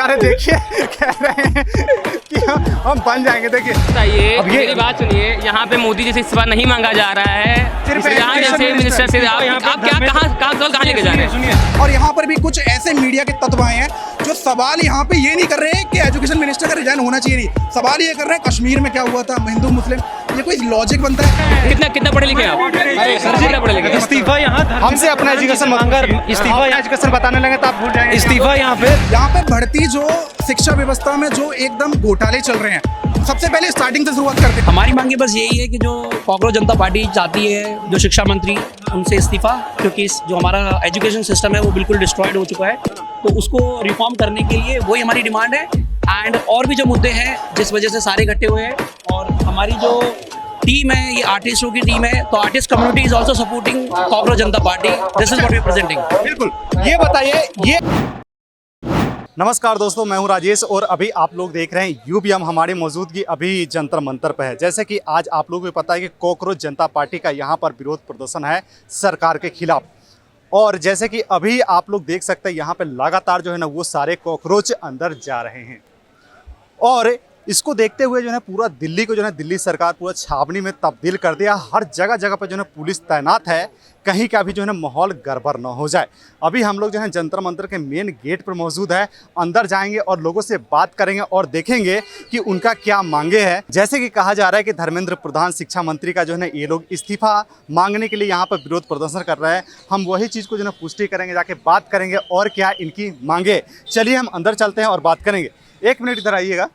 प्यारे देखिए कह रहे हैं कि हम बन जाएंगे। देखिए बताइए, अब ये मेरी बात सुनिए, यहाँ पे मोदी जी से इस्तीफा नहीं मांगा जा रहा है। सिर्फ यहाँ जैसे मिनिस्टर से आप क्या कहाँ लेके जा रहे हैं? और यहाँ पर भी कुछ ऐसे मीडिया के तत्व आए हैं जो सवाल यहाँ पे ये नहीं कर रहे हैं कि एजुकेशन मिनिस्टर का रिजाइन होना चाहिए, नहीं सवाल ये कर रहे हैं कश्मीर में क्या हुआ था, हिंदू मुस्लिम, ये कोई लॉजिक बनता है? कितना पढ़े लिखे आप? कितना पढ़े लिखे? इस्तीफा यहाँ हमसे अपना एजुकेशन मांगा, इस्तीफा एजुकेशन बताने लगे तो आप भूल जाएंगे। इस्तीफा यहाँ पे बढ़ती जो शिक्षा व्यवस्था में जो एकदम घोटाले चल रहे हैं, सबसे पहले स्टार्टिंग से शुरुआत करते हैं। हमारी मांगे बस यही है कि जो कॉकरोच जनता पार्टी चाहती है, जो शिक्षा मंत्री उनसे इस्तीफा, क्योंकि जो हमारा एजुकेशन सिस्टम है वो बिल्कुल डिस्ट्रॉयड हो चुका है, तो उसको रिफॉर्म करने के लिए वही हमारी डिमांड है। एंड और भी जो मुद्दे हैं जिस वजह से सारे इकट्ठे हुए हैं, और हमारी जो टीम है ये आर्टिस्टों की टीम है, तो artist community is also supporting cockroach Janata Party. This is what we are presenting. बिल्कुल, ये बताइए ये। नमस्कार दोस्तों, मैं हूं राजेश और अभी आप लोग देख रहे हैं यूपीएम। हमारी मौजूदगी अभी जंतर मंतर पे है। जैसे कि आज आप लोगों को पता है कि कॉकरोच जनता पार्टी का यहां पर विरोध प्रदर्शन है सरकार के खिलाफ, और जैसे कि अभी आप लोग देख सकते हैं यहाँ पे लगातार जो है ना वो सारे कॉकरोच अंदर जा रहे हैं, और इसको देखते हुए जो है पूरा दिल्ली को जो है दिल्ली सरकार पूरा छावनी में तब्दील कर दिया। हर जगह जगह पर जो है पुलिस तैनात है, कहीं का भी जो है ना माहौल गड़बड़ ना हो जाए। अभी हम लोग जो है जंतर मंतर के मेन गेट पर मौजूद है, अंदर जाएंगे और लोगों से बात करेंगे और देखेंगे कि उनका क्या मांगे हैं। जैसे कि कहा जा रहा है कि धर्मेंद्र प्रधान शिक्षा मंत्री का जो है ना ये लोग इस्तीफा मांगने के लिए यहाँ पर विरोध प्रदर्शन कर रहे हैं। हम वही चीज़ को जो है पुष्टि करेंगे, जाके बात करेंगे और क्या इनकी मांगे। चलिए हम अंदर चलते हैं और बात करेंगे। एक मिनट इधर आइएगा।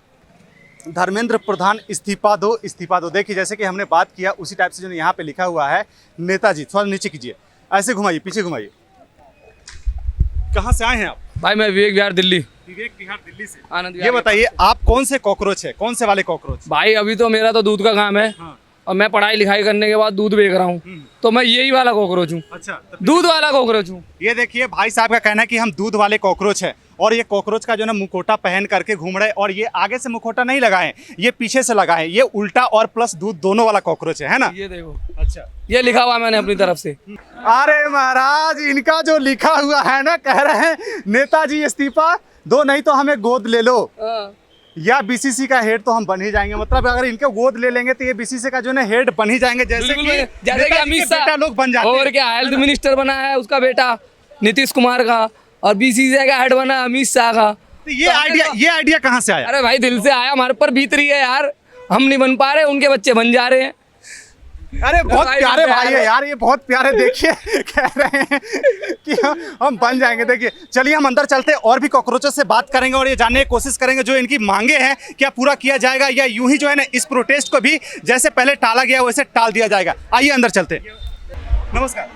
धर्मेंद्र प्रधान इस्तीफा दो, इस्तीफा दो। देखिए जैसे कि हमने बात किया उसी टाइप से जो यहाँ पे लिखा हुआ है नेताजी। थोड़ा नीचे कीजिए, ऐसे घुमाइए, पीछे घुमाइए। कहाँ से आए हैं आप? भाई मैं विवेक विहार दिल्ली। विवेक विहार दिल्ली से। आनंद ये बताइए आप कौन से कॉकरोच है, कौन से वाले कॉकरोच? भाई अभी तो मेरा तो दूध का काम है। हाँ। और मैं पढ़ाई लिखाई करने के बाद दूध बेच रहा हूँ, तो मैं यही वाला कॉकरोच हूँ। अच्छा, दूध वाला कॉकरोच हूँ। ये देखिए भाई साहब का कहना है कि हम दूध वाले कॉकरोच है, और ये कॉकरोच का जो है ना मुखोटा पहन करके घूम रहे हैं, और ये आगे से मुखोटा नहीं लगाए, ये पीछे से लगाए। ये उल्टा और प्लस दूध दोनों वाला कॉकरोच है ना? ये देखो, अच्छा, ये लिखा हुआ मैंने अपनी तरफ से। अरे महाराज, इनका जो लिखा हुआ है ना, कह रहे हैं नेताजी इस्तीफा दो, नहीं तो हमें गोद ले लो, या बीसीसी का हेड तो हम बन ही जाएंगे। मतलब अगर इनके गोद ले लेंगे तो ये बीसीसी का जो है हेड बन ही जाएंगे, जैसे कि अमित शाह लोग बन जाते हैं। और क्या हेल्थ मिनिस्टर बना है उसका बेटा नीतीश कुमार का, और बीसीसीआई का हेड बना अमित शाह का। तो ये आइडिया कहाँ से आया? अरे भाई दिल से आया, हमारे पर बीत रही है यार, हम नहीं बन पा रहे, उनके बच्चे बन जा रहे हैं। अरे बहुत प्यारे भाई है यार, ये बहुत प्यारे। देखिए कह रहे हैं कि हम बन जाएंगे। देखिए चलिए हम अंदर चलते हैं और भी कॉकरोचों से बात करेंगे और ये जानने की कोशिश करेंगे जो इनकी मांगे हैं क्या पूरा किया जाएगा, या यूं ही जो है ना इस प्रोटेस्ट को भी जैसे पहले टाला गया वैसे टाल दिया जाएगा। आइए अंदर चलते हैं। नमस्कार।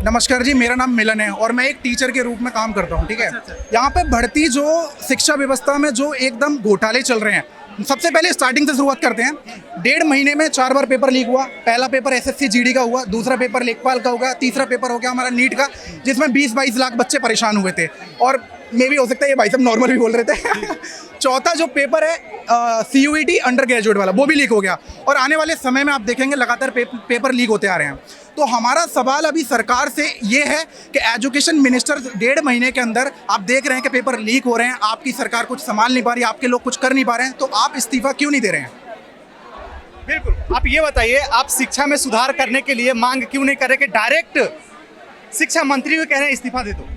नमस्कार जी, मेरा नाम मिलन है और मैं एक टीचर के रूप में काम करता हूँ। ठीक है, यहाँ पे बढ़ती जो शिक्षा व्यवस्था में जो एकदम घोटाले चल रहे हैं, सबसे पहले स्टार्टिंग से शुरुआत करते हैं। 1.5 महीने में 4 बार पेपर लीक हुआ। पहला पेपर एसएससी जीडी का हुआ, दूसरा पेपर लेखपाल का होगा, तीसरा पेपर हो गया हमारा नीट का, जिसमें 20-22 लाख बच्चे परेशान हुए थे, और मे भी हो सकता है ये भाई साहब नॉर्मल भी बोल रहे थे। चौथा जो पेपर है CUET अंडर ग्रेजुएट वाला, वो भी लीक हो गया, और आने वाले समय में आप देखेंगे लगातार पेपर लीक होते आ रहे हैं। तो हमारा सवाल अभी सरकार से ये है कि एजुकेशन मिनिस्टर 1.5 महीने के अंदर आप देख रहे हैं कि पेपर लीक हो रहे हैं, आपकी सरकार कुछ संभाल नहीं पा रही, आपके लोग कुछ कर नहीं पा रहे हैं, तो आप इस्तीफा क्यों नहीं दे रहे हैं? बिल्कुल, आप ये बताइए, आप शिक्षा में सुधार करने के लिए मांग क्यों नहीं कर रहे कि डायरेक्ट शिक्षा मंत्री को कह रहे हैं इस्तीफा दे दो?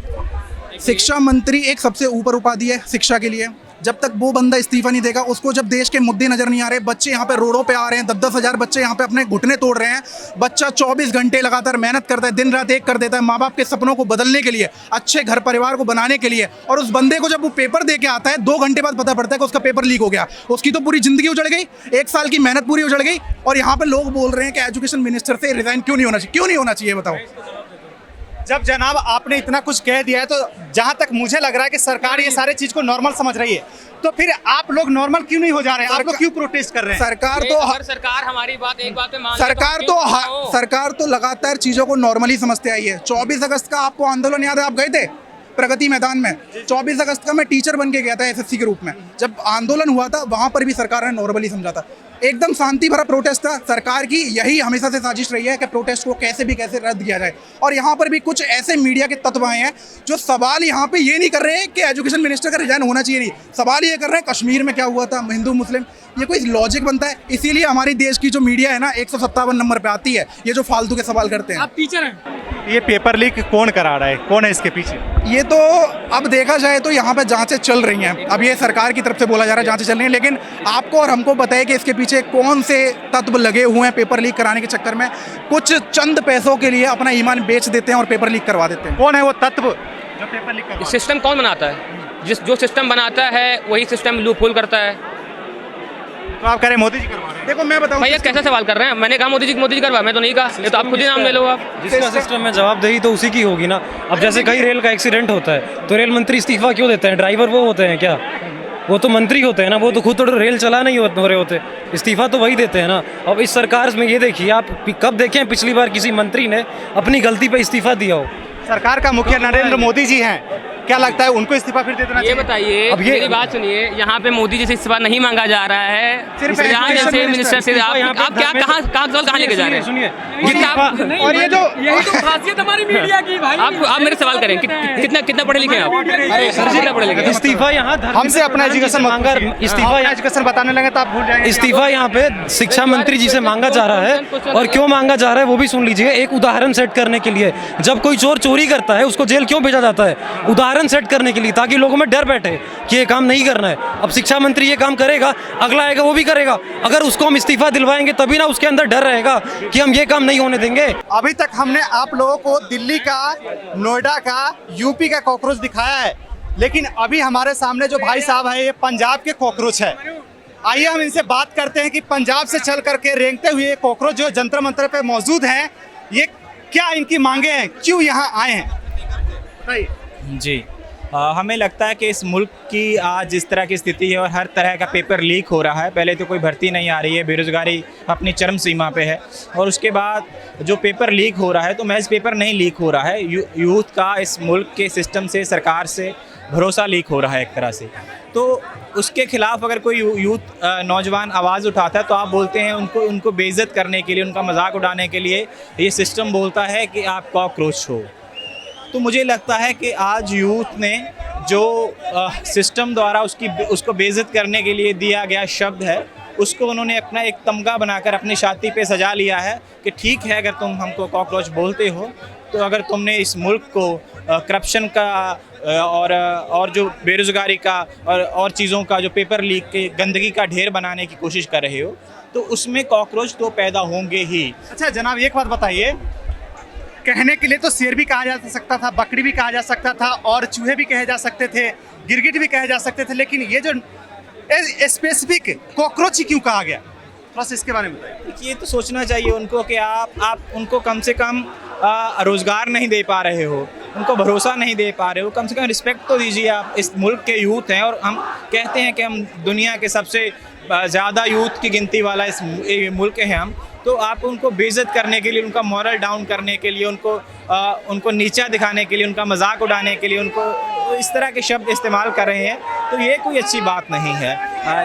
शिक्षा मंत्री एक सबसे ऊपर उपाधि है शिक्षा के लिए। जब तक वो बंदा इस्तीफा नहीं देगा, उसको जब देश के मुद्दे नजर नहीं आ रहे, बच्चे यहाँ पे रोडों पे आ रहे हैं, 10-10 हज़ार बच्चे यहाँ पे अपने घुटने तोड़ रहे हैं, बच्चा 24 घंटे लगातार मेहनत करता है, दिन रात एक कर देता है माँ बाप के सपनों को बदलने के लिए, अच्छे घर परिवार को बनाने के लिए, और उस बंदे को जब वो पेपर दे के आता है 2 घंटे बाद पता पड़ता है कि उसका पेपर लीक हो गया। उसकी तो पूरी जिंदगी उजड़ गई, 1 साल की मेहनत पूरी उजड़ गई, और यहाँ पे लोग बोल रहे हैं कि एजुकेशन मिनिस्टर से रिजाइन क्यों नहीं होना चाहिए। क्यों नहीं होना चाहिए बताओ? जब जनाब आपने इतना कुछ कह दिया है, तो जहां तक मुझे लग रहा है कि सरकार ये सारे चीज को नॉर्मल समझ रही है, तो फिर आप लोग नॉर्मल क्यों नहीं हो जा रहे हैं? आप लोग क्यों प्रोटेस्ट कर रहे हैं? सरकार हमारी बात एक बात पे मान सरकार तो लगातार चीजों को नॉर्मली समझते आई है। 24 अगस्त का आपको आंदोलन याद है? आप गए थे प्रगति मैदान में? 24 अगस्त का मैं टीचर बन के गया था एसएससी के रूप में। जब आंदोलन हुआ था वहाँ पर भी सरकार ने नॉर्मली समझा था। एकदम शांति भरा प्रोटेस्ट था। सरकार की यही हमेशा से साजिश रही है कि प्रोटेस्ट को कैसे भी कैसे रद्द किया जाए। और यहाँ पर भी कुछ ऐसे मीडिया के तत्व आए हैं जो सवाल यहाँ पे ये नहीं कर रहे हैं कि एजुकेशन मिनिस्टर का रिजाइन होना चाहिए, नहीं, सवाल ये कर रहे हैं कश्मीर में क्या हुआ था, हिंदू मुस्लिम, ये कोई लॉजिक बनता है? इसीलिए हमारी देश की जो मीडिया है ना 157 नंबर पे आती है, ये जो फालतू के सवाल करते हैं। आप टीचर हैं। ये पेपर लीक कौन करा रहा है, कौन है इसके पीछे? ये तो अब देखा जाए तो यहाँ पे जांचें चल रही हैं। अब ये सरकार की तरफ से बोला जा रहा है जांचें चल रही हैं, लेकिन आपको और हमको बताइए कि इसके पीछे कौन से तत्व लगे हुए हैं पेपर लीक कराने के चक्कर में। कुछ चंद पैसों के लिए अपना ईमान बेच देते हैं और पेपर लीक करवा देते हैं। कौन है वो तत्व जो पेपर लीक करवा? सिस्टम कौन बनाता है? जो सिस्टम बनाता है वही सिस्टम लूप होल करता है। तो आप कह रहे हैं मोदी जी करवा रहे हैं? देखो मैं बताऊँ, भाई ये कैसा सवाल कर रहे हैं? मैंने कहा मोदी जी करवा, मैं तो नहीं कहा। ये तो आप खुद ही नाम ले लो। आप जिसका सिस्टम में जवाबदेही तो उसी की होगी ना। अब जैसे कहीं रेल का एक्सीडेंट होता है तो रेल मंत्री इस्तीफा क्यों देते हैं? ड्राइवर वो होते हैं क्या? वो तो मंत्री होते हैं ना, वो तो खुद तो रेल चला नहीं हो रहे होते, इस्तीफा तो वही देते हैं ना। अब इस सरकार में ये देखिए, आप कब देखें पिछली बार किसी मंत्री ने अपनी गलती पे इस्तीफा दिया हो? सरकार का मुखिया नरेंद्र मोदी जी हैं, क्या लगता है उनको इस्तीफा फिर दे देना ये चाहिए? बताइए, अब ये- मेरी बात सुनिए, यहाँ पे मोदी जी से इस्तीफा नहीं मांगा जा रहा है। सिर्फ यहाँ एजुकेशन जैसे मिनिस्टर से आप यहाँ पे क्या कहाँ कहाँ लेके जा रहे हैं? सुनिए, जितना आप और ये जो यही तो खासियत हमारी मीडिया की भाई। आप मेरे सवाल करें कितना पढ़े लिखे हैं आप? कितना पढ़े लिखे हैं? इस्तीफा यहाँ हमसे अपना एजुकेशन मांगा, इस्तीफा एजुकेशन बताने लगे तो आप भूल जाएंगे। इस्तीफा यहाँ पे शिक्षा मंत्री जी से मांगा जा रहा है। और क्यों मांगा जा रहा है वो भी सुन लीजिए। एक उदाहरण सेट करने के लिए, जब कोई चोर चोरी करता है उसको जेल क्यों भेजा जाता है? उदाहरण सेट करने के लिए, ताकि लोगों में डर बैठे कि ये काम नहीं करना है। अब शिक्षा मंत्री ये काम करेगा, अगला आएगा वो भी करेगा। अगर उसको हम इस्तीफा दिलवाएंगे तभी ना उसके अंदर डर रहेगा कि हम ये काम नहीं होने देंगे। अभी तक हमने आप लोगों को दिल्ली का, नोएडा का, यूपी का कॉकरोच दिखाया है, लेकिन अभी हमारे सामने जो भाई साहब है ये पंजाब के कॉकरोच है। आइए हम इनसे बात करते हैं कि पंजाब से चल करके रेंगते हुए कॉकरोच जो जंतर मंतर पे मौजूद हैं, ये क्या इनकी मांगे हैं, क्यों यहाँ आए हैं, बताइए। जी हमें लगता है कि इस मुल्क की आज जिस तरह की स्थिति है और हर तरह का पेपर लीक हो रहा है, पहले तो कोई भर्ती नहीं आ रही है, बेरोज़गारी अपनी चरम सीमा पे है, और उसके बाद जो पेपर लीक हो रहा है तो महज पेपर नहीं लीक हो रहा है, यूथ का इस मुल्क के सिस्टम से, सरकार से भरोसा लीक हो रहा है एक तरह से। तो उसके खिलाफ अगर कोई यूथ नौजवान आवाज़ उठाता है तो आप बोलते हैं उनको बेइज्जत करने के लिए, उनका मजाक उड़ाने के लिए ये सिस्टम बोलता है कि आप कॉकरोच हो। तो मुझे लगता है कि आज यूथ ने जो सिस्टम द्वारा उसको बेइज्जत करने के लिए दिया गया शब्द है, उसको उन्होंने अपना एक तमगा बनाकर अपनी छाती पे सजा लिया है कि ठीक है, अगर तुम हमको कॉकरोच बोलते हो तो अगर तुमने इस मुल्क को करप्शन का और जो बेरोज़गारी का और चीज़ों का, जो पेपर लीक के गंदगी का ढेर बनाने की कोशिश कर रहे हो, तो उसमें कॉकरोच तो पैदा होंगे ही। अच्छा जनाब, एक बात बताइए, कहने के लिए तो शेर भी कहा जा सकता था, बकरी भी कहा जा सकता था, और चूहे भी कहे जा सकते थे, गिरगिट भी कहे जा सकते थे, लेकिन ये जो स्पेसिफिक कॉकरोच ही क्यों कहा गया, बस इसके बारे में बताइए। ये तो सोचना चाहिए उनको कि आप उनको कम से कम रोज़गार नहीं दे पा रहे हो, उनको भरोसा नहीं दे पा रहे हो, कम से कम रिस्पेक्ट तो दीजिए। आप इस मुल्क के यूथ हैं और हम कहते हैं कि हम दुनिया के सबसे ज़्यादा यूथ की गिनती वाला इस मुल्क हैं हम, तो आप उनको बेइज्जत करने के लिए, उनका मॉरल डाउन करने के लिए, उनको नीचा दिखाने के लिए, उनका मजाक उड़ाने के लिए उनको इस तरह के शब्द इस्तेमाल कर रहे हैं, तो ये कोई अच्छी बात नहीं है।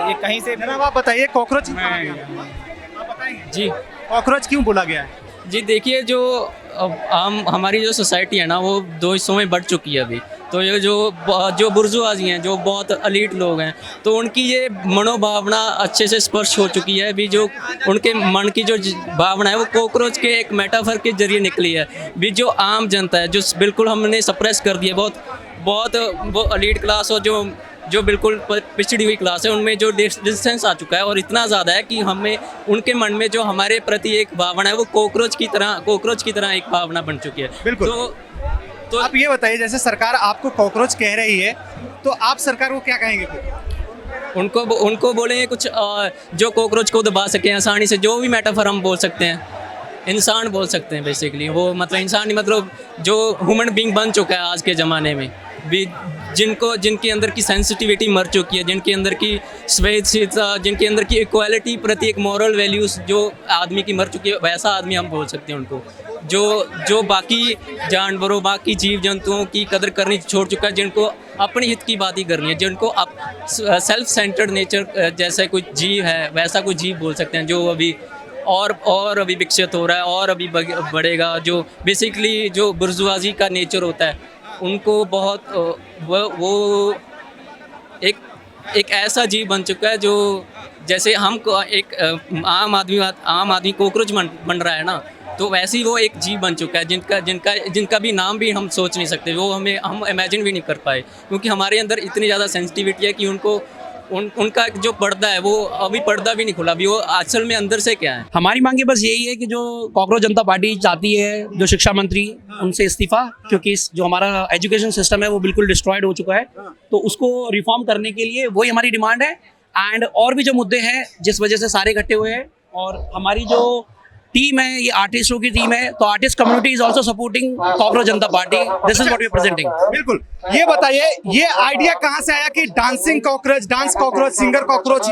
ये कहीं से जनाब आप बताइए, कॉकरोच क्यों कहा गया? आप बताएंगे जी कॉकरोच क्यों बोला गया है? जी देखिए, जो हमारी जो सोसाइटी है ना वो दो हिस्सों में बढ़ चुकी है अभी। तो ये जो बुर्जुआजी हैं, जो बहुत अलीट लोग हैं, तो उनकी ये मनोभावना अच्छे से स्पर्श हो चुकी है। अभी जो उनके मन की जो भावना है वो कॉकरोच के एक मेटाफर के जरिए निकली है। भी जो आम जनता है, जो बिल्कुल हमने सप्रेस कर दिया, बहुत वो अलीट क्लास और जो बिल्कुल पिछड़ी हुई क्लास है, उनमें जो डिस्टेंस आ चुका है और इतना ज़्यादा है कि हमें उनके मन में जो हमारे प्रति एक भावना है वो कॉकरोच की तरह एक भावना बन चुकी है। बिल्कुल। तो आप ये बताइए, जैसे सरकार आपको कॉकरोच कह रही है, तो आप सरकार को क्या कहेंगे फिर? उनको बोलेंगे कुछ जो कॉकरोच को दबा सकें आसानी से, जो भी मेटाफर हम बोल सकते हैं, इंसान बोल सकते हैं बेसिकली। वो मतलब इंसान ही, मतलब जो ह्यूमन बीइंग बन चुका है आज के ज़माने में भी, जिनके अंदर की सेंसिटिविटी मर चुकी है, जिनके अंदर की स्वेच्छा, जिनके अंदर की इक्वालिटी प्रति एक मॉरल वैल्यूज़ जो आदमी की मर चुकी है, वैसा आदमी हम बोल सकते हैं उनको। जो बाकी जानवरों, बाकी जीव जंतुओं की कदर करनी छोड़ चुका है, जिनको अपने हित की बात ही करनी है, जिनको सेल्फ सेंटर्ड नेचर जैसा कोई जीव है वैसा कोई जीव बोल सकते हैं, जो अभी और अभी विकसित हो रहा है और अभी बढ़ेगा। जो बेसिकली जो बुर्जुआजी का नेचर होता है उनको बहुत वो एक ऐसा जीव बन चुका है जो जैसे हम एक आम आदमी कॉकरोच बन रहा है ना, तो वैसे ही वो एक जीव बन चुका है जिनका भी नाम भी हम सोच नहीं सकते, वो हम इमेजिन भी नहीं कर पाए, क्योंकि हमारे अंदर इतनी ज़्यादा सेंसिटिविटी है कि उनका जो पर्दा है वो अभी पर्दा भी नहीं खुला, अभी वो असल में अंदर से क्या है। हमारी मांगे बस यही है कि जो कॉकरोच जनता पार्टी चाहती है, जो शिक्षा मंत्री उनसे इस्तीफा, क्योंकि जो हमारा एजुकेशन सिस्टम है वो बिल्कुल डिस्ट्रॉयड हो चुका है, तो उसको रिफॉर्म करने के लिए वही हमारी डिमांड है। एंड और भी जो मुद्दे हैं जिस वजह से सारे इकट्ठे हुए हैं, और हमारी जो टीम है ये आर्टिस्टों की टीम है, तो artist community is also supporting cockroach Janata Party. This is what we are presenting. बिल्कुल, ये बताइए ये आइडिया कहाँ से आया कि dancing cockroach, dance cockroach, singer cockroach,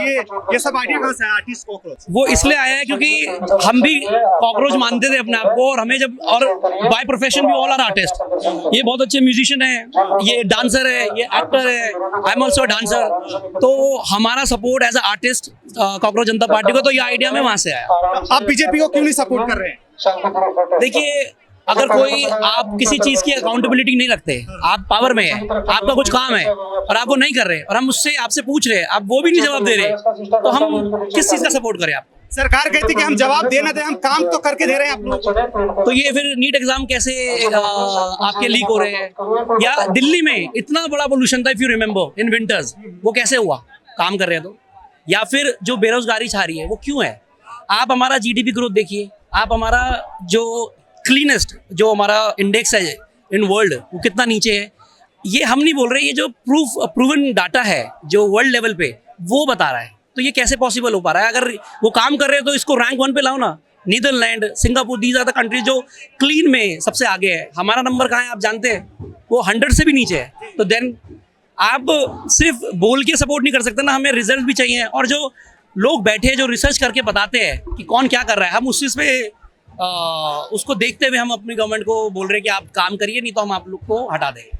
ये सब आइडिया कहाँ से आया आर्टिस्ट कॉकरोच? वो इसलिए आया है क्योंकि हम भी कॉकरोच मानते थे अपने आप को, और हमें जब और बाय प्रोफेशन भी ऑल आर आर्टिस्ट। ये बहुत अच्छे म्यूजिशियन है, ये डांसर है, ये एक्टर है, आई एम ऑल्सो डांसर, तो हमारा support as a artist cockroach Janata party को, तो ये आइडिया में वहां से आया। आप बीजेपी को क्यों नहीं सपोर्ट कर रहे हैं? देखिए, अगर कोई आप किसी चीज की अकाउंटेबिलिटी नहीं रखते, आप पावर में है, आपका कुछ काम है और आप वो नहीं कर रहे, और हम उससे आपसे पूछ रहे, आप वो भी नहीं जवाब दे रहे, तो हम किस चीज का सपोर्ट करें आपको? सरकार कहती कि हम जवाब देना दे, हम काम तो करके दे रहे हैं आप लोग। तो ये फिर नीट एग्जाम कैसे आपके लीक हो रहे हैं, या दिल्ली में इतना बड़ा पोल्यूशन था if you remember in winters, वो कैसे हुआ? काम कर रहे हैं तो। या फिर जो बेरोजगारी छा रही है वो क्यों है? आप हमारा जीडीपी ग्रोथ देखिए, आप हमारा जो क्लीनेस्ट जो हमारा इंडेक्स है इन वर्ल्ड वो कितना नीचे है। ये हम नहीं बोल रहे, ये जो प्रूवन डाटा है जो वर्ल्ड लेवल पे वो बता रहा है। तो ये कैसे पॉसिबल हो पा रहा है? अगर वो काम कर रहे हैं तो इसको रैंक 1 पे लाओ ना। Netherland, Singapore, these are the countries जो क्लीन में सबसे आगे है। हमारा नंबर कहाँ है आप जानते हैं? वो 100 से भी नीचे है। तो देन आप सिर्फ बोल के सपोर्ट नहीं कर सकते ना, हमें रिजल्ट भी चाहिए। और जो लोग बैठे जो रिसर्च करके बताते हैं कि कौन क्या कर रहा है, हम उस चीज़ पे उसको देखते हुए हम अपनी गवर्नमेंट को बोल रहे हैं कि आप काम करिए, नहीं तो हम आप लोग को हटा देंगे।